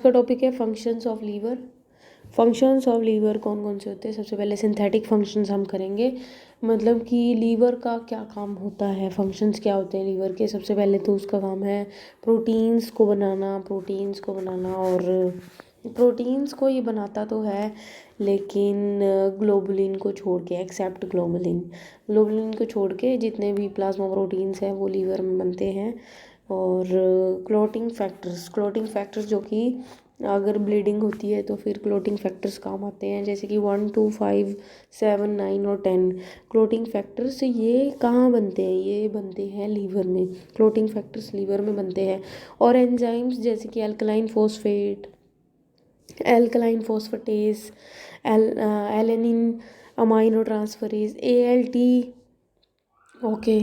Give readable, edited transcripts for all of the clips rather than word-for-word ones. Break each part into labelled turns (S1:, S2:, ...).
S1: का टॉपिक है functions of liver. Functions of liver कौन कौन से होते हैं? सबसे पहले सिंथेटिक फंक्शंस हम करेंगे, मतलब कि लीवर का क्या काम होता है, फंक्शंस क्या होते हैं लीवर के। सबसे पहले तो उसका काम है प्रोटीन्स को बनाना और प्रोटीन्स को ये बनाता तो है लेकिन ग्लोबुलिन को छोड़ के, एक्सेप्ट ग्लोबुलिन को छोड़ के जितने भी प्लाज्मा प्रोटीन्स हैं वो लीवर में बनते हैं। और क्लॉटिंग फैक्टर्स जो कि अगर ब्लीडिंग होती है तो फिर क्लॉटिंग फैक्टर्स काम आते हैं, जैसे कि 1, 2, 5, 7, 9 और 10 क्लॉटिंग फैक्टर्स। ये कहाँ बनते हैं? ये बनते हैं लीवर में। क्लॉटिंग फैक्टर्स लीवर में बनते हैं। और एंजाइम्स जैसे कि alkaline phosphatase, alanine amino transferase, ALT, okay,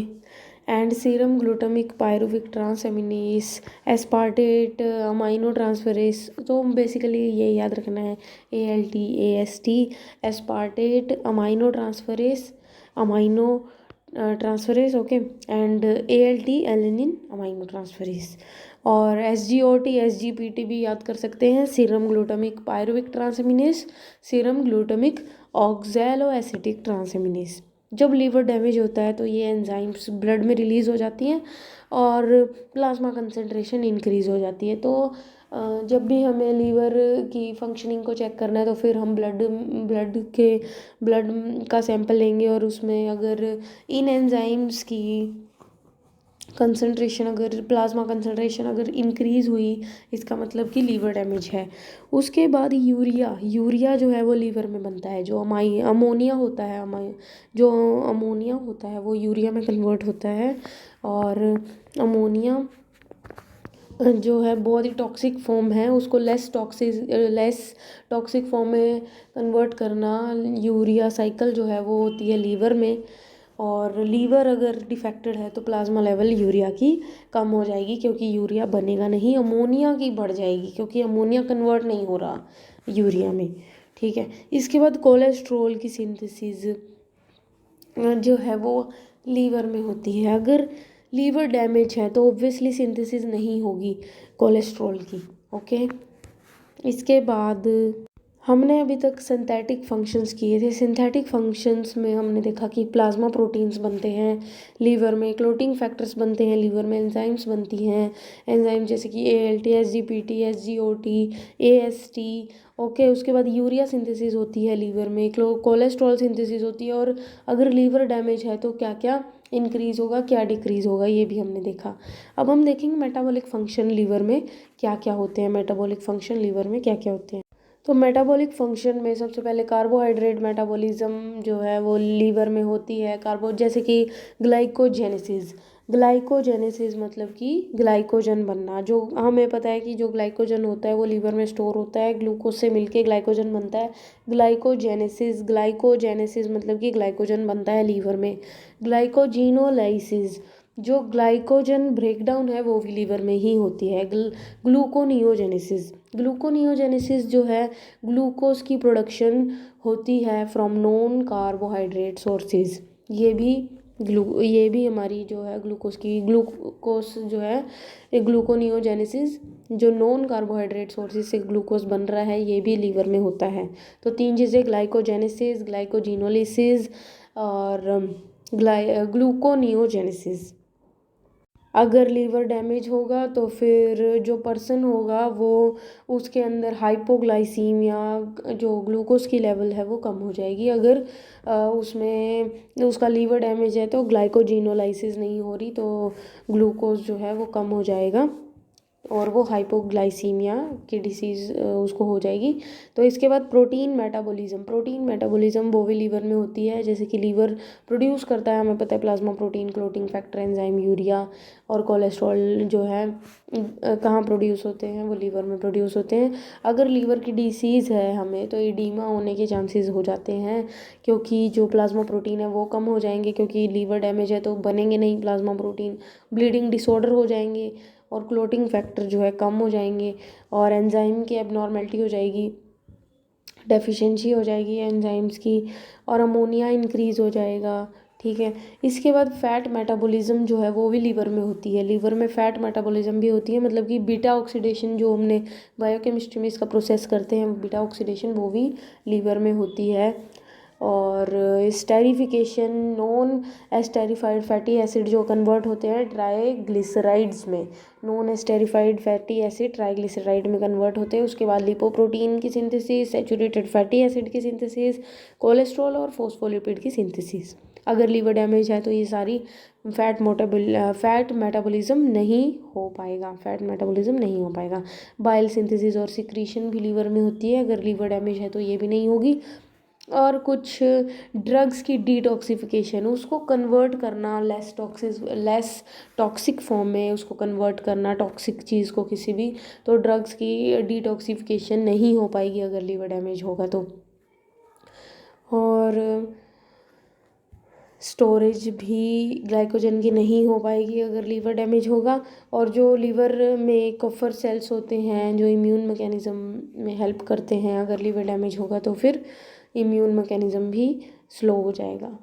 S1: and serum glutamic pyruvic transaminase, aspartate amino transferase. तो बेसिकली ये याद रखना है, ALT, aspartate amino transferase, okay, and ALT alanine amino transferase. और SGOT भी याद कर सकते हैं, serum glutamic pyruvic transaminase, serum glutamic oxaloacetic transaminase. जब लीवर डैमेज होता है तो ये एंजाइम्स ब्लड में रिलीज़ हो जाती हैं और प्लाज्मा कंसंट्रेशन इंक्रीज़ हो जाती है। तो जब भी हमें लीवर की फंक्शनिंग को चेक करना है तो फिर हम ब्लड का सैंपल लेंगे और उसमें अगर इन एंजाइम्स की प्लाज्मा कंसंट्रेशन अगर इंक्रीज़ हुई, इसका मतलब कि लीवर डैमेज है। उसके बाद यूरिया जो है वो लीवर में बनता है। जो अमोनिया होता है वो यूरिया में कन्वर्ट होता है। और अमोनिया जो है बहुत ही टॉक्सिक फॉर्म है, उसको लेस टॉक्सिक फॉर्म में कन्वर्ट करना यूरिया साइकिल जो है वो होती है लीवर में। और लीवर अगर डिफेक्टेड है तो प्लाज्मा लेवल यूरिया की कम हो जाएगी, क्योंकि यूरिया बनेगा नहीं, अमोनिया की बढ़ जाएगी, क्योंकि अमोनिया कन्वर्ट नहीं हो रहा यूरिया में। ठीक है। इसके बाद कोलेस्ट्रॉल की सिंथेसिस जो है वो लीवर में होती है। अगर लीवर डैमेज है तो ऑब्वियसली सिंथेसिस नहीं होगी कोलेस्ट्रॉल की। ओके। इसके बाद हमने अभी तक सिंथेटिक फंक्शंस किए थे। सिंथेटिक फंक्शंस में हमने देखा कि प्लाज्मा प्रोटीन्स बनते हैं लीवर में, क्लोटिंग फैक्टर्स बनते हैं लीवर में, एंजाइम्स बनती हैं, एंजाइम जैसे कि ALT, SGPT, SGOT, AST, okay. उसके बाद यूरिया सिंथेसिस होती है लीवर में, कोलेस्ट्रॉल सिंथेसिस होती है। और अगर लीवर डैमेज है तो क्या क्या इंक्रीज़ होगा, क्या डिक्रीज़ होगा, ये भी हमने देखा। अब हम देखेंगे मेटाबॉलिक फंक्शन लीवर में क्या क्या होते हैं। मेटाबॉलिक फंक्शन लीवर में क्या क्या होते हैं? तो मेटाबॉलिक फंक्शन में सबसे पहले कार्बोहाइड्रेट मेटाबॉलिज्म जो है वो लीवर में होती है। जैसे कि ग्लाइकोजेनेसिस मतलब कि ग्लाइकोजन बनना। जो हमें पता है कि जो ग्लाइकोजन होता है वो लीवर में स्टोर होता है, ग्लूकोज से मिलके ग्लाइकोजन बनता है। ग्लाइकोजेनेसिस मतलब कि ग्लाइकोजन बनता है लीवर में। ग्लाइकोजिनोलाइसिस, जो ग्लाइकोजन ब्रेकडाउन है वो भी लीवर में ही होती है। ग्लूकोनियोजेनेसिस जो है, ग्लूकोज की प्रोडक्शन होती है फ्रॉम नॉन कार्बोहाइड्रेट सोर्सेज। ये भी हमारी जो है ग्लूकोज जो है ग्लूकोनियोजेनेसिस, जो नॉन कार्बोहाइड्रेट सोर्सेज से ग्लूकोज बन रहा है, ये भी लीवर में होता है। तो 3 चीज़ें, ग्लाइकोजेनेसिस, ग्लाइकोजिनोलिसिस और ग्लूकोनियोजेनेसिस। अगर लीवर डैमेज होगा तो फिर जो पर्सन होगा वो, उसके अंदर हाइपोग्लाइसीमिया, जो ग्लूकोज की लेवल है वो कम हो जाएगी। अगर उसमें उसका लीवर डैमेज है तो ग्लाइकोजिनोलाइसिस नहीं हो रही तो ग्लूकोज जो है वो कम हो जाएगा और वो हाइपोग्लाइसीमिया की डिसीज़ उसको हो जाएगी। तो इसके बाद प्रोटीन मेटाबॉलिज्म वो भी लीवर में होती है। जैसे कि लीवर प्रोड्यूस करता है, हमें पता है, plasma protein, clotting factor, enzyme, urea और कोलेस्ट्रॉल जो है कहाँ प्रोड्यूस होते हैं? वो लीवर में प्रोड्यूस होते हैं। अगर लीवर की डिसीज़ है हमें तो एडीमा होने के चांसेस हो जाते हैं, क्योंकि जो प्लाज्मा प्रोटीन है वो कम हो जाएंगे, क्योंकि लीवर डैमेज है तो बनेंगे नहीं प्लाज्मा प्रोटीन, ब्लीडिंग डिसऑर्डर हो जाएंगे और क्लोटिंग फैक्टर जो है कम हो जाएंगे और एंजाइम की एबनॉर्मेलिटी हो जाएगी, डेफिशिएंसी हो जाएगी एंजाइम्स की, और अमोनिया इंक्रीज़ हो जाएगा। ठीक है। इसके बाद फैट मेटाबॉलिज्म जो है वो भी लीवर में होती है। लीवर में फैट मेटाबॉलिज्म भी होती है, मतलब कि बीटा ऑक्सीडेशन जो हमने बायोकेमिस्ट्री में इसका प्रोसेस करते हैं, बीटा ऑक्सीडेशन वो भी लीवर में होती है। और esterification, non esterified fatty acid जो कन्वर्ट होते हैं ट्राइग्लिसराइड्स में, non esterified fatty acid triglyceride में कन्वर्ट होते हैं। उसके बाद लिपोप्रोटीन की सिंथेसिस, सैचुरेटेड फैटी एसिड की सिंथेसिस, कोलेस्ट्रॉल और फॉस्फोलिपिड की सिंथेसिस। अगर लीवर डैमेज है तो ये सारी फैट मेटाबॉलिज्म नहीं हो पाएगा, फैट मेटाबॉलिज्म नहीं हो पाएगा। बाइल सिंथेसिस और सिक्रीशन भी लीवर में होती है, अगर लीवर डैमेज है तो ये भी नहीं होगी। और कुछ ड्रग्स की डिटॉक्सिफिकेशन, उसको कन्वर्ट करना लेस टॉक्सिक फॉर्म में उसको कन्वर्ट करना, टॉक्सिक चीज़ को किसी भी, तो ड्रग्स की डिटॉक्सिफिकेशन नहीं हो पाएगी अगर लीवर डैमेज होगा तो। और स्टोरेज भी ग्लाइकोजन की नहीं हो पाएगी अगर लीवर डैमेज होगा। और जो लीवर में कफर सेल्स होते हैं जो इम्यून मैकेनिज़्म में हेल्प करते हैं, अगर लीवर डैमेज होगा तो फिर इम्यून मैकेनिज़्म भी स्लो हो जाएगा।